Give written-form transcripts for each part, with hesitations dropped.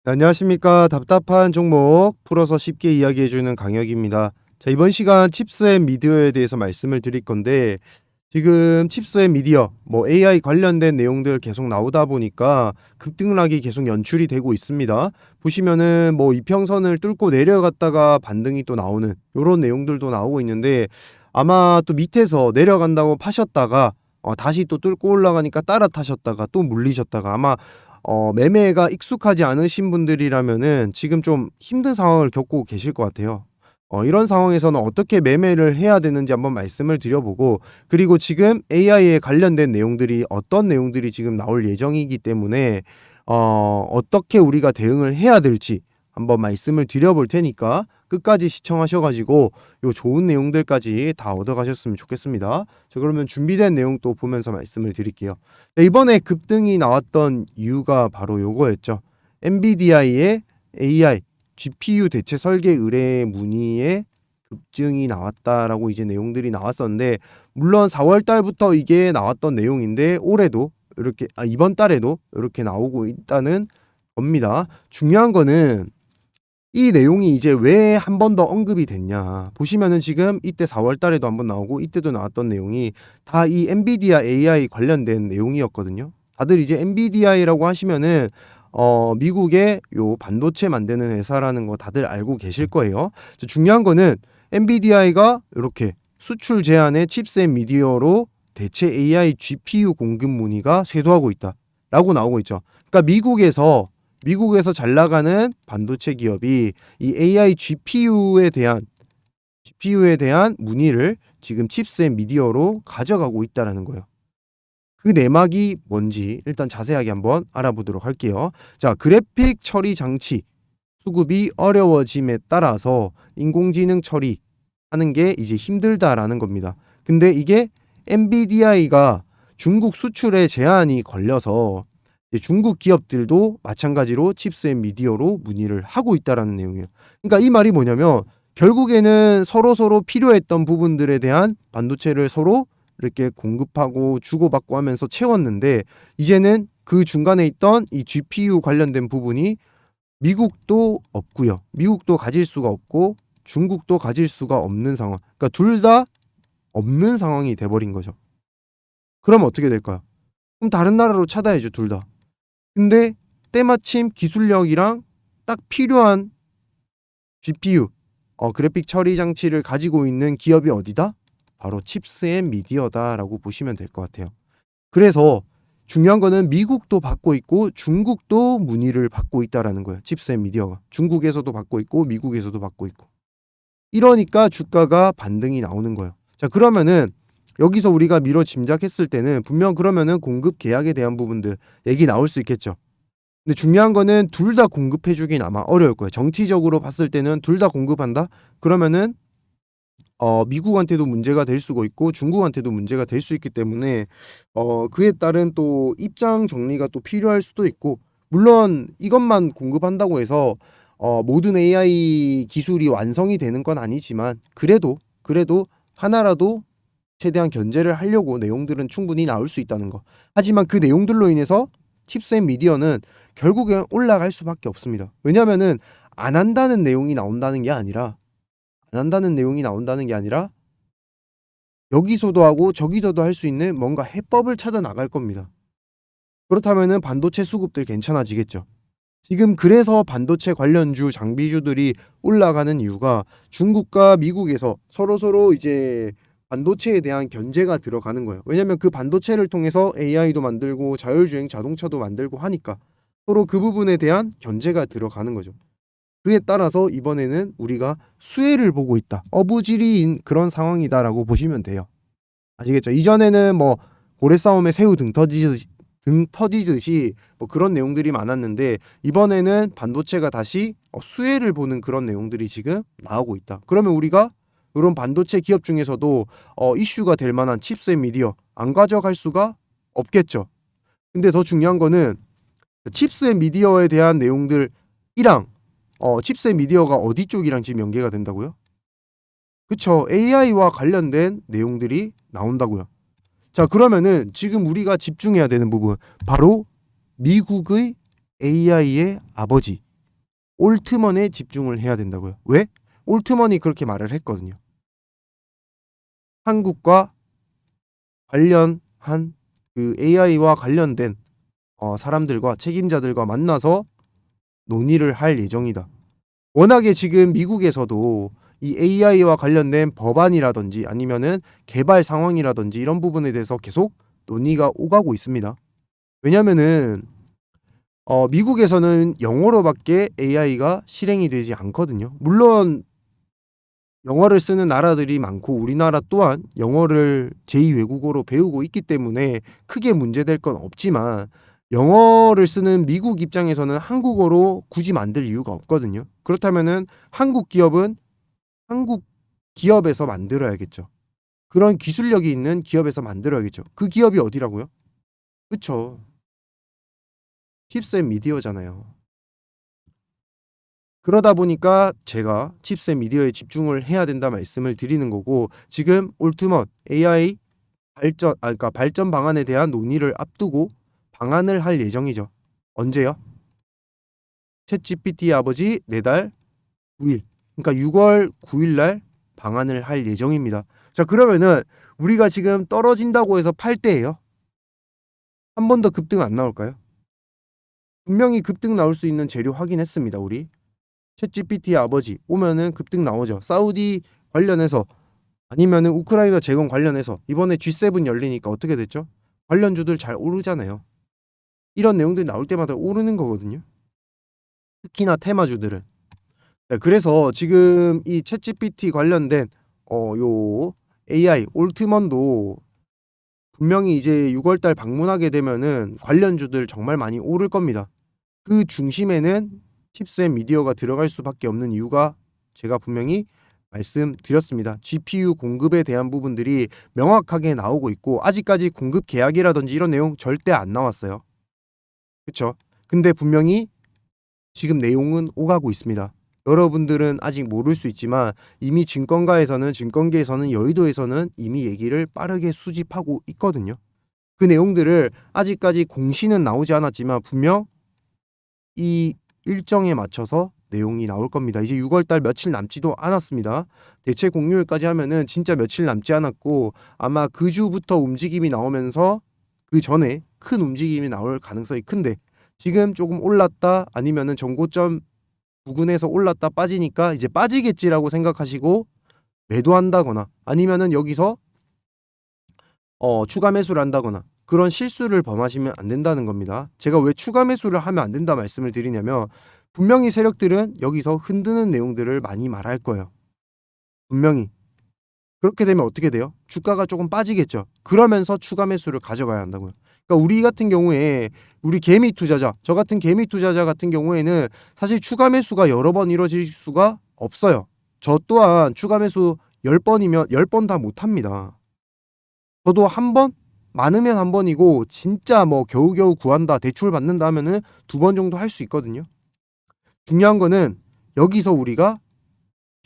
네, 안녕하십니까. 답답한 종목 풀어서 쉽게 이야기해주는 강혁입니다. 자, 이번 시간 칩스 앤 미디어에 대해서 말씀을 드릴 건데, 지금 칩스 앤 미디어, AI 관련된 내용들 계속 나오다 보니까 급등락이 계속 연출이 되고 있습니다. 보시면은 이평선을 뚫고 내려갔다가 반등이 또 나오는 요런 내용들도 나오고 있는데, 아마 또 밑에서 내려간다고 파셨다가 다시 또 뚫고 올라가니까 따라 타셨다가 또 물리셨다가, 아마 매매가 익숙하지 않으신 분들이라면은 지금 좀 힘든 상황을 겪고 계실 것 같아요. 이런 상황에서는 어떻게 매매를 해야 되는지 한번 말씀을 드려보고, 그리고 지금 AI에 관련된 내용들이 어떤 내용들이 지금 나올 예정이기 때문에 어떻게 우리가 대응을 해야 될지 한번 말씀을 드려볼 테니까 끝까지 시청하셔 가지고 요 좋은 내용들까지 다 얻어가셨으면 좋겠습니다. 자, 그러면 준비된 내용 또 보면서 말씀을 드릴게요. 네, 이번에 급등이 나왔던 이유가 바로 요거였죠. 엔비디아의 AI GPU 대체 설계 의뢰 문의에 급증이 나왔다라고 이제 내용들이 나왔었는데, 물론 4월 달부터 이게 나왔던 내용인데 올해도 이렇게 이번 달에도 이렇게 나오고 있다는 겁니다. 중요한 거는 이 내용이 이제 왜 한 번 더 언급이 됐냐. 보시면은 지금 이때 4월 달에도 한번 나오고 이때도 나왔던 내용이 다 이 엔비디아 AI 관련된 내용이었거든요. 다들 이제 엔비디아라고 하시면은 미국의 요 반도체 만드는 회사라는 거 다들 알고 계실 거예요. 중요한 거는 엔비디아가 이렇게 수출 제한의 칩셋 미디어로 대체 AI GPU 공급 문의가 쇄도하고 있다라고 나오고 있죠. 그러니까 미국에서 잘 나가는 반도체 기업이 이 AI GPU에 대한 문의를 지금 칩셋 미디어로 가져가고 있다라는 거예요. 그 내막이 뭔지 일단 자세하게 한번 알아보도록 할게요. 자, 그래픽 처리 장치 수급이 어려워짐에 따라서 인공지능 처리하는 게 이제 힘들다라는 겁니다. 근데 이게 엔비디아가 중국 수출에 제한이 걸려서 중국 기업들도 마찬가지로 칩셋 미디어로 문의를 하고 있다라는 내용이에요. 그러니까 이 말이 뭐냐면 결국에는 서로 필요했던 부분들에 대한 반도체를 서로 이렇게 공급하고 주고받고 하면서 채웠는데, 이제는 그 중간에 있던 이 GPU 관련된 부분이 미국도 없고요. 미국도 가질 수가 없고 중국도 가질 수가 없는 상황. 그러니까 둘 다 없는 상황이 돼버린 거죠. 그럼 어떻게 될까요? 그럼 다른 나라로 찾아야죠, 둘 다. 근데 때마침 기술력이랑 딱 필요한 GPU, 그래픽 처리 장치를 가지고 있는 기업이 어디다? 바로 칩스 앤 미디어다라고 보시면 될 것 같아요. 그래서 중요한 거는 미국도 받고 있고 중국도 문의를 받고 있다라는 거예요. 칩스 앤 미디어가. 중국에서도 받고 있고 미국에서도 받고 있고. 이러니까 주가가 반등이 나오는 거예요. 자, 그러면은 여기서 우리가 미뤄 짐작했을 때는 분명 그러면은 공급 계약에 대한 부분들 얘기 나올 수 있겠죠. 근데 중요한 거는 둘 다 공급해 주긴 아마 어려울 거예요. 정치적으로 봤을 때는 둘 다 공급한다? 그러면은 미국한테도 문제가 될 수가 있고 중국한테도 문제가 될 수 있기 때문에 그에 따른 또 입장 정리가 또 필요할 수도 있고, 물론 이것만 공급한다고 해서 모든 AI 기술이 완성이 되는 건 아니지만 그래도 하나라도 최대한 견제를 하려고 내용들은 충분히 나올 수 있다는 거. 하지만 그 내용들로 인해서 칩셋 미디어는 결국엔 올라갈 수밖에 없습니다. 왜냐면은 안 한다는 내용이 나온다는 게 아니라 여기서도 하고 저기서도 할 수 있는 뭔가 해법을 찾아 나갈 겁니다. 그렇다면은 반도체 수급들 괜찮아지겠죠. 지금 그래서 반도체 관련주 장비주들이 올라가는 이유가 중국과 미국에서 서로 이제 반도체에 대한 견제가 들어가는 거예요. 왜냐면 그 반도체를 통해서 AI도 만들고 자율주행 자동차도 만들고 하니까 서로 그 부분에 대한 견제가 들어가는 거죠. 그에 따라서 이번에는 우리가 수혜를 보고 있다. 어부지리인 그런 상황이다라고 보시면 돼요. 아시겠죠? 이전에는 고래 싸움에 새우 등 터지듯이 그런 내용들이 많았는데, 이번에는 반도체가 다시 수혜를 보는 그런 내용들이 지금 나오고 있다. 그러면 우리가 이런 반도체 기업 중에서도 이슈가 될 만한 칩셋 미디어 안 가져갈 수가 없겠죠. 근데 더 중요한 거는 칩셋 미디어에 대한 내용들이랑 칩셋 미디어가 어디 쪽이랑 지금 연계가 된다고요? 그쵸. AI와 관련된 내용들이 나온다고요. 자, 그러면은 지금 우리가 집중해야 되는 부분 바로 미국의 AI의 아버지, 올트먼에 집중을 해야 된다고요. 왜? 올트먼이 그렇게 말을 했거든요. 한국과 관련한 그 AI와 관련된 사람들과 책임자들과 만나서 논의를 할 예정이다. 워낙에 지금 미국에서도 이 AI와 관련된 법안이라든지 아니면은 개발 상황이라든지 이런 부분에 대해서 계속 논의가 오가고 있습니다. 왜냐면은 미국에서는 영어로밖에 AI가 실행이 되지 않거든요. 물론 영어를 쓰는 나라들이 많고 우리나라 또한 영어를 제2 외국어로 배우고 있기 때문에 크게 문제될 건 없지만 영어를 쓰는 미국 입장에서는 한국어로 굳이 만들 이유가 없거든요. 그렇다면은 한국 기업은 한국 기업에서 만들어야겠죠. 그런 기술력이 있는 기업에서 만들어야겠죠. 그 기업이 어디라고요? 그쵸. 칩셋 미디어잖아요. 그러다 보니까 제가 칩셋 미디어에 집중을 해야 된다 말씀을 드리는 거고 지금 올트먼 AI 그러니까 발전 방안에 대한 논의를 앞두고 방안을 할 예정이죠. 언제요? 챗GPT의 아버지 내달 9일. 그러니까 6월 9일 날 방안을 할 예정입니다. 자, 그러면은 우리가 지금 떨어진다고 해서 팔 때예요. 한 번 더 급등 안 나올까요? 분명히 급등 나올 수 있는 재료 확인했습니다, 우리. 챗GPT의 아버지 오면은 급등 나오죠. 사우디 관련해서 아니면은 우크라이나 재건 관련해서 이번에 G7 열리니까 어떻게 됐죠? 관련주들 잘 오르잖아요. 이런 내용들이 나올 때마다 오르는 거거든요. 특히나 테마주들은. 네, 그래서 지금 이 챗GPT 관련된 요 AI 올트먼도 분명히 이제 6월 달 방문하게 되면은 관련주들 정말 많이 오를 겁니다. 그 중심에는 칩셋 미디어가 들어갈 수밖에 없는 이유가 제가 분명히 말씀드렸습니다. GPU 공급에 대한 부분들이 명확하게 나오고 있고 아직까지 공급 계약이라든지 이런 내용 절대 안 나왔어요. 그쵸? 근데 분명히 지금 내용은 오가고 있습니다. 여러분들은 아직 모를 수 있지만 이미 증권계에서는 여의도에서는 이미 얘기를 빠르게 수집하고 있거든요. 그 내용들을 아직까지 공시는 나오지 않았지만 분명 이 일정에 맞춰서 내용이 나올 겁니다. 이제 6월 달 며칠 남지도 않았습니다. 대체 공휴일까지 하면은 진짜 며칠 남지 않았고 아마 그 주부터 움직임이 나오면서 그 전에 큰 움직임이 나올 가능성이 큰데 지금 조금 올랐다 아니면은 전고점 부근에서 올랐다 빠지니까 이제 빠지겠지라고 생각하시고 매도한다거나 아니면은 여기서 추가 매수를 한다거나 그런 실수를 범하시면 안 된다는 겁니다. 제가 왜 추가 매수를 하면 안 된다 말씀을 드리냐면 분명히 세력들은 여기서 흔드는 내용들을 많이 말할 거예요. 분명히. 그렇게 되면 어떻게 돼요? 주가가 조금 빠지겠죠. 그러면서 추가 매수를 가져가야 한다고요. 그러니까 우리 같은 경우에 우리 개미 투자자, 저 같은 개미 투자자 같은 경우에는 사실 추가 매수가 여러 번 이루어질 수가 없어요. 저 또한 추가 매수 10번이면 10번 다 못 합니다. 저도 한 번, 많으면 한 번이고 진짜 뭐 겨우겨우 구한다, 대출 받는다 하면은 2번 정도 할 수 있거든요. 중요한 거는 여기서 우리가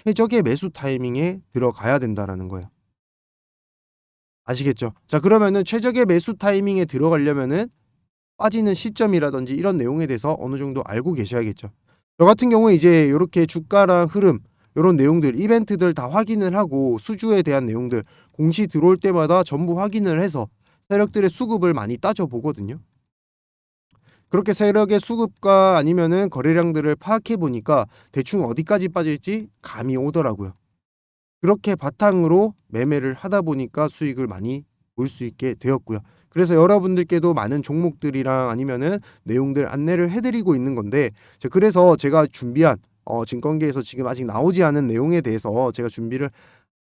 최적의 매수 타이밍에 들어가야 된다라는 거예요. 아시겠죠? 자, 그러면은 최적의 매수 타이밍에 들어가려면은 빠지는 시점이라든지 이런 내용에 대해서 어느 정도 알고 계셔야겠죠. 저 같은 경우에 이제 요렇게 주가랑 흐름 요런 내용들, 이벤트들 다 확인을 하고 수주에 대한 내용들 공시 들어올 때마다 전부 확인을 해서 세력들의 수급을 많이 따져 보거든요. 그렇게 세력의 수급과 아니면은 거래량들을 파악해 보니까 대충 어디까지 빠질지 감이 오더라고요. 그렇게 바탕으로 매매를 하다 보니까 수익을 많이 볼 수 있게 되었고요. 그래서 여러분들께도 많은 종목들이랑 아니면은 내용들 안내를 해드리고 있는 건데 그래서 제가 준비한 증권계에서 지금 아직 나오지 않은 내용에 대해서 제가 준비를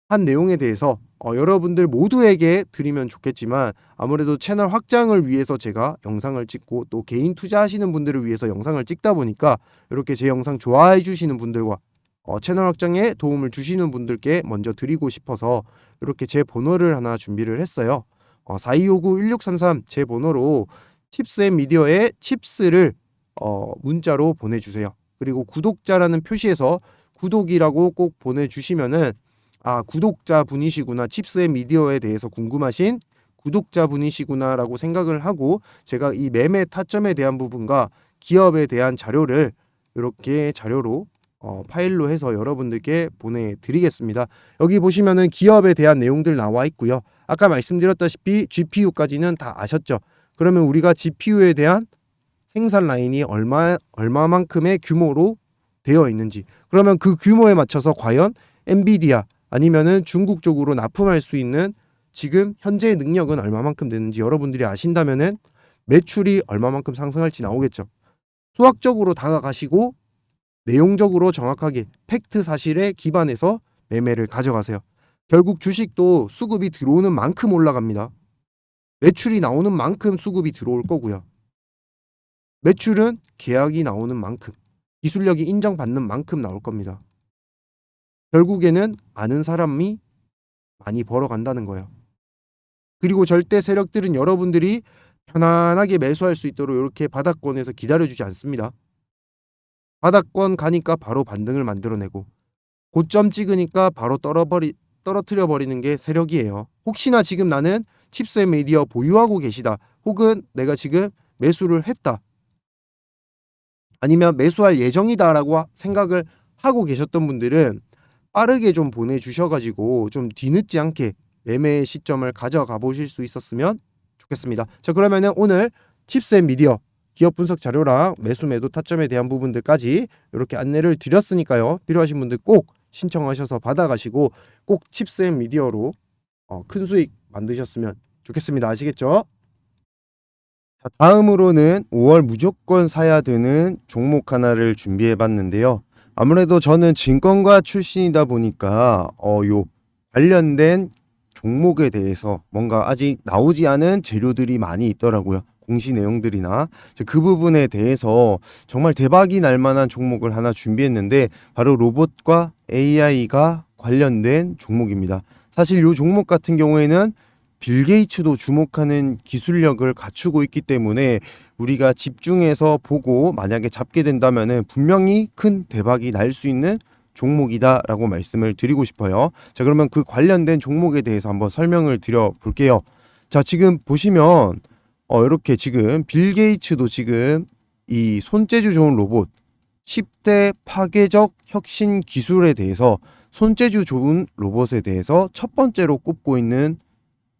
한 내용에 대해서 여러분들 모두에게 드리면 좋겠지만 아무래도 채널 확장을 위해서 제가 영상을 찍고 또 개인 투자하시는 분들을 위해서 영상을 찍다 보니까 이렇게 제 영상 좋아해 주시는 분들과 채널 확장에 도움을 주시는 분들께 먼저 드리고 싶어서 이렇게 제 번호를 하나 준비를 했어요. 4259-1633 제 번호로 칩스앤 미디어에 칩스를 문자로 보내주세요. 그리고 구독자라는 표시에서 구독이라고 꼭 보내주시면은 구독자분이시구나, 칩스앤 미디어에 대해서 궁금하신 구독자분이시구나라고 생각을 하고 제가 이 매매 타점에 대한 부분과 기업에 대한 자료를 이렇게 자료로 파일로 해서 여러분들께 보내드리겠습니다. 여기 보시면은 기업에 대한 내용들 나와 있고요. 아까 말씀드렸다시피 GPU까지는 다 아셨죠? 그러면 우리가 GPU에 대한 생산 라인이 얼마만큼의 규모로 되어 있는지, 그러면 그 규모에 맞춰서 과연 엔비디아 아니면은 중국 쪽으로 납품할 수 있는 지금 현재의 능력은 얼마만큼 되는지 여러분들이 아신다면은 매출이 얼마만큼 상승할지 나오겠죠. 수학적으로 다가가시고 내용적으로 정확하게 팩트 사실에 기반해서 매매를 가져가세요. 결국 주식도 수급이 들어오는 만큼 올라갑니다. 매출이 나오는 만큼 수급이 들어올 거고요. 매출은 계약이 나오는 만큼, 기술력이 인정받는 만큼 나올 겁니다. 결국에는 아는 사람이 많이 벌어간다는 거예요. 그리고 절대 세력들은 여러분들이 편안하게 매수할 수 있도록 이렇게 바닥권에서 기다려주지 않습니다. 바닥권 가니까 바로 반등을 만들어내고 고점 찍으니까 바로 떨어뜨려 버리는 게 세력이에요. 혹시나 지금 나는 칩셋 미디어 보유하고 계시다, 혹은 내가 지금 매수를 했다, 아니면 매수할 예정이다라고 생각을 하고 계셨던 분들은 빠르게 좀 보내주셔가지고 좀 뒤늦지 않게 매매 시점을 가져가 보실 수 있었으면 좋겠습니다. 자, 그러면은 오늘 칩셋 미디어 기업 분석 자료랑 매수 매도 타점에 대한 부분들까지 이렇게 안내를 드렸으니까요. 필요하신 분들 꼭 신청하셔서 받아가시고 꼭 칩셋 미디어로 큰 수익 만드셨으면 좋겠습니다. 아시겠죠? 자, 다음으로는 5월 무조건 사야 되는 종목 하나를 준비해 봤는데요. 아무래도 저는 증권가 출신이다 보니까 요 관련된 종목에 대해서 뭔가 아직 나오지 않은 재료들이 많이 있더라고요. 공시 내용들이나 그 부분에 대해서 정말 대박이 날 만한 종목을 하나 준비했는데 바로 로봇과 AI가 관련된 종목입니다. 사실 이 종목 같은 경우에는 빌 게이츠도 주목하는 기술력을 갖추고 있기 때문에 우리가 집중해서 보고 만약에 잡게 된다면은 분명히 큰 대박이 날 수 있는 종목이다라고 말씀을 드리고 싶어요. 자, 그러면 그 관련된 종목에 대해서 한번 설명을 드려 볼게요. 자, 지금 보시면 이렇게 지금 빌 게이츠도 지금 이 손재주 좋은 로봇 10대 파괴적 혁신 기술에 대해서, 손재주 좋은 로봇에 대해서 첫 번째로 꼽고 있는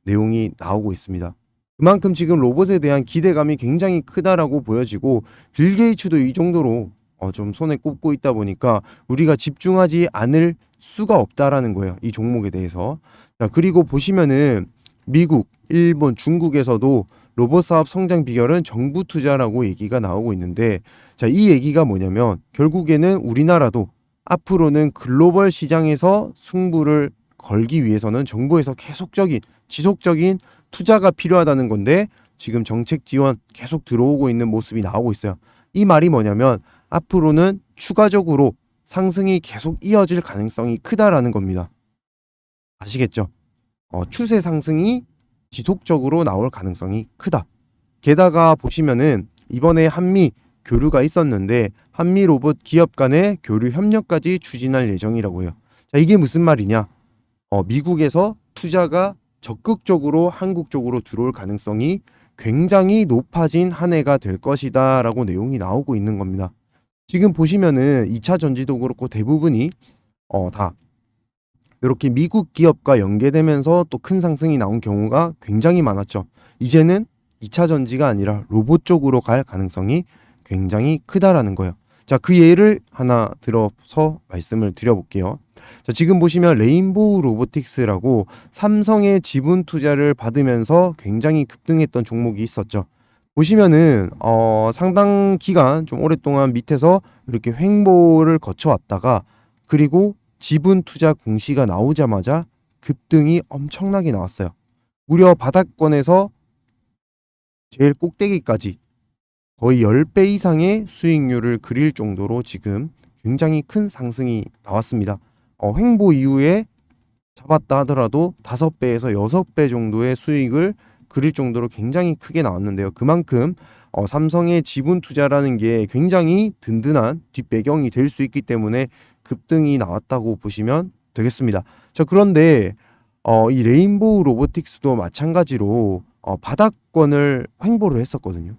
내용이 나오고 있습니다. 그만큼 지금 로봇에 대한 기대감이 굉장히 크다라고 보여지고 빌 게이츠도 이 정도로 좀 손에 꼽고 있다 보니까 우리가 집중하지 않을 수가 없다라는 거예요. 이 종목에 대해서. 자, 그리고 보시면은 미국, 일본, 중국에서도 로봇 사업 성장 비결은 정부 투자라고 얘기가 나오고 있는데, 자, 이 얘기가 뭐냐면 결국에는 우리나라도 앞으로는 글로벌 시장에서 승부를 걸기 위해서는 정부에서 계속적인 지속적인 투자가 필요하다는 건데, 지금 정책 지원 계속 들어오고 있는 모습이 나오고 있어요. 이 말이 뭐냐면 앞으로는 추가적으로 상승이 계속 이어질 가능성이 크다라는 겁니다. 아시겠죠? 추세 상승이 지속적으로 나올 가능성이 크다. 게다가 보시면은 이번에 한미 교류가 있었는데 한미 로봇 기업 간의 교류 협력까지 추진할 예정이라고 해요. 자, 이게 무슨 말이냐? 미국에서 투자가 적극적으로 한국 쪽으로 들어올 가능성이 굉장히 높아진 한 해가 될 것이다 라고 내용이 나오고 있는 겁니다. 지금 보시면은 2차 전지도 그렇고 대부분이 다 이렇게 미국 기업과 연계되면서 또 큰 상승이 나온 경우가 굉장히 많았죠. 이제는 2차 전지가 아니라 로봇 쪽으로 갈 가능성이 굉장히 크다라는 거예요. 자, 그 예를 하나 들어서 말씀을 드려볼게요. 자, 지금 보시면 레인보우 로보틱스라고 삼성의 지분 투자를 받으면서 굉장히 급등했던 종목이 있었죠. 보시면은 상당 기간 좀 오랫동안 밑에서 이렇게 횡보를 거쳐왔다가 그리고 지분 투자 공시가 나오자마자 급등이 엄청나게 나왔어요. 무려 바닥권에서 제일 꼭대기까지 거의 10배 이상의 수익률을 그릴 정도로 지금 굉장히 큰 상승이 나왔습니다. 횡보 이후에 잡았다 하더라도 5배에서 6배 정도의 수익을 그릴 정도로 굉장히 크게 나왔는데요. 그만큼 삼성의 지분 투자라는 게 굉장히 든든한 뒷배경이 될 수 있기 때문에 급등이 나왔다고 보시면 되겠습니다. 자, 그런데 이 레인보우 로보틱스도 마찬가지로 바닥권을 횡보를 했었거든요.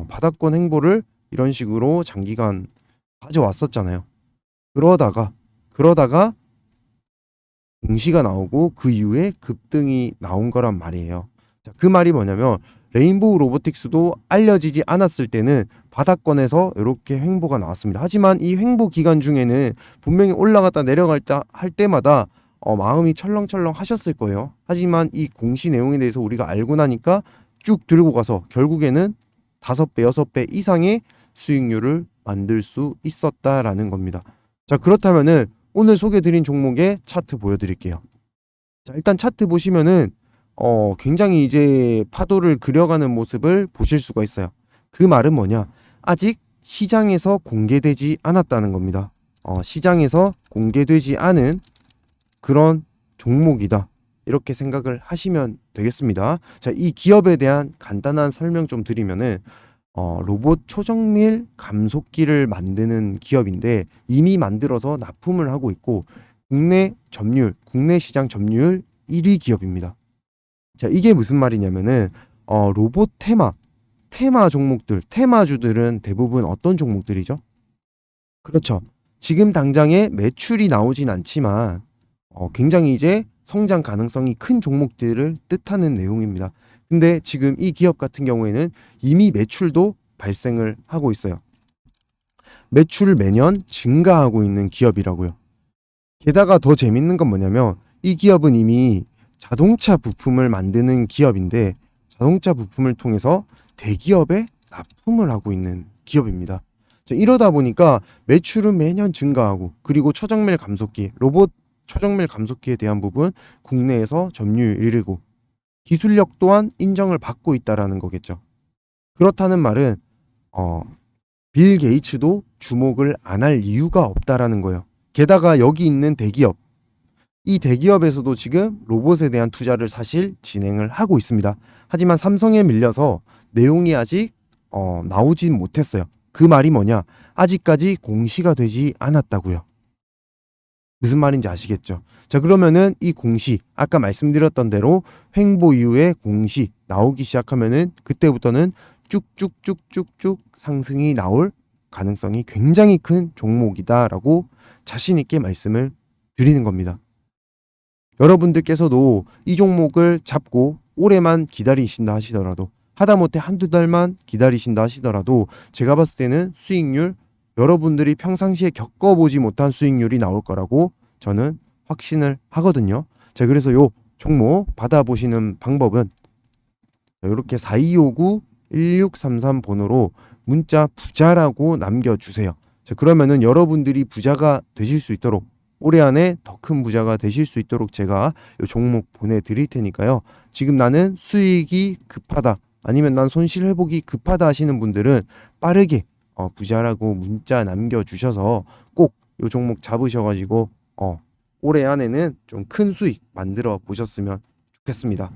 바닥권 횡보를 이런 식으로 장기간 가져왔었잖아요. 그러다가 공시가 나오고 그 이후에 급등이 나온 거란 말이에요. 자, 그 말이 뭐냐면 레인보우 로보틱스도 알려지지 않았을 때는 바닥권에서 이렇게 횡보가 나왔습니다. 하지만 이 횡보 기간 중에는 분명히 올라갔다 내려갔다 할 때마다 마음이 철렁철렁 하셨을 거예요. 하지만 이 공시 내용에 대해서 우리가 알고 나니까 쭉 들고 가서 결국에는 5배, 6배 이상의 수익률을 만들 수 있었다라는 겁니다. 자, 그렇다면은 오늘 소개드린 종목의 차트 보여드릴게요. 자, 일단 차트 보시면은 굉장히 이제 파도를 그려가는 모습을 보실 수가 있어요. 그 말은 뭐냐? 아직 시장에서 공개되지 않았다는 겁니다. 시장에서 공개되지 않은 그런 종목이다. 이렇게 생각을 하시면 되겠습니다. 자, 이 기업에 대한 간단한 설명 좀 드리면은 로봇 초정밀 감속기를 만드는 기업인데 이미 만들어서 납품을 하고 있고 국내 시장 점유율 1위 기업입니다. 자, 이게 무슨 말이냐면은 로봇 테마 종목들, 테마주들은 대부분 어떤 종목들이죠? 그렇죠. 지금 당장에 매출이 나오진 않지만 굉장히 이제 성장 가능성이 큰 종목들을 뜻하는 내용입니다. 근데 지금 이 기업 같은 경우에는 이미 매출도 발생을 하고 있어요. 매출 매년 증가하고 있는 기업이라고요. 게다가 더 재밌는 건 뭐냐면 이 기업은 이미 자동차 부품을 만드는 기업인데 자동차 부품을 통해서 대기업에 납품을 하고 있는 기업입니다. 자, 이러다 보니까 매출은 매년 증가하고 그리고 초정밀 감속기, 로봇 초정밀 감속기에 대한 부분 국내에서 점유율 1위고 기술력 또한 인정을 받고 있다라는 거겠죠. 그렇다는 말은 빌 게이츠도 주목을 안 할 이유가 없다라는 거예요. 게다가 여기 있는 대기업, 이 대기업에서도 지금 로봇에 대한 투자를 사실 진행을 하고 있습니다. 하지만 삼성에 밀려서 내용이 아직 나오진 못했어요. 그 말이 뭐냐? 아직까지 공시가 되지 않았다고요. 무슨 말인지 아시겠죠? 자, 그러면은 이 공시, 아까 말씀드렸던 대로 횡보 이후에 공시 나오기 시작하면은 그때부터는 쭉쭉쭉쭉쭉 상승이 나올 가능성이 굉장히 큰 종목이다라고 자신 있게 말씀을 드리는 겁니다. 여러분들께서도 이 종목을 잡고 올해만 기다리신다 하시더라도 하다못해 한두 달만 기다리신다 하시더라도 제가 봤을 때는 수익률 여러분들이 평상시에 겪어보지 못한 수익률이 나올 거라고 저는 확신을 하거든요. 자, 그래서 요 종목 받아보시는 방법은 이렇게 4259-1633 번호로 문자 부자라고 남겨주세요. 자, 그러면은 여러분들이 부자가 되실 수 있도록 올해 안에 더 큰 부자가 되실 수 있도록 제가 요 종목 보내드릴 테니까요. 지금 나는 수익이 급하다 아니면 난 손실 회복이 급하다 하시는 분들은 빠르게 부자라고 문자 남겨주셔서 꼭 요 종목 잡으셔가지고 올해 안에는 좀 큰 수익 만들어 보셨으면 좋겠습니다.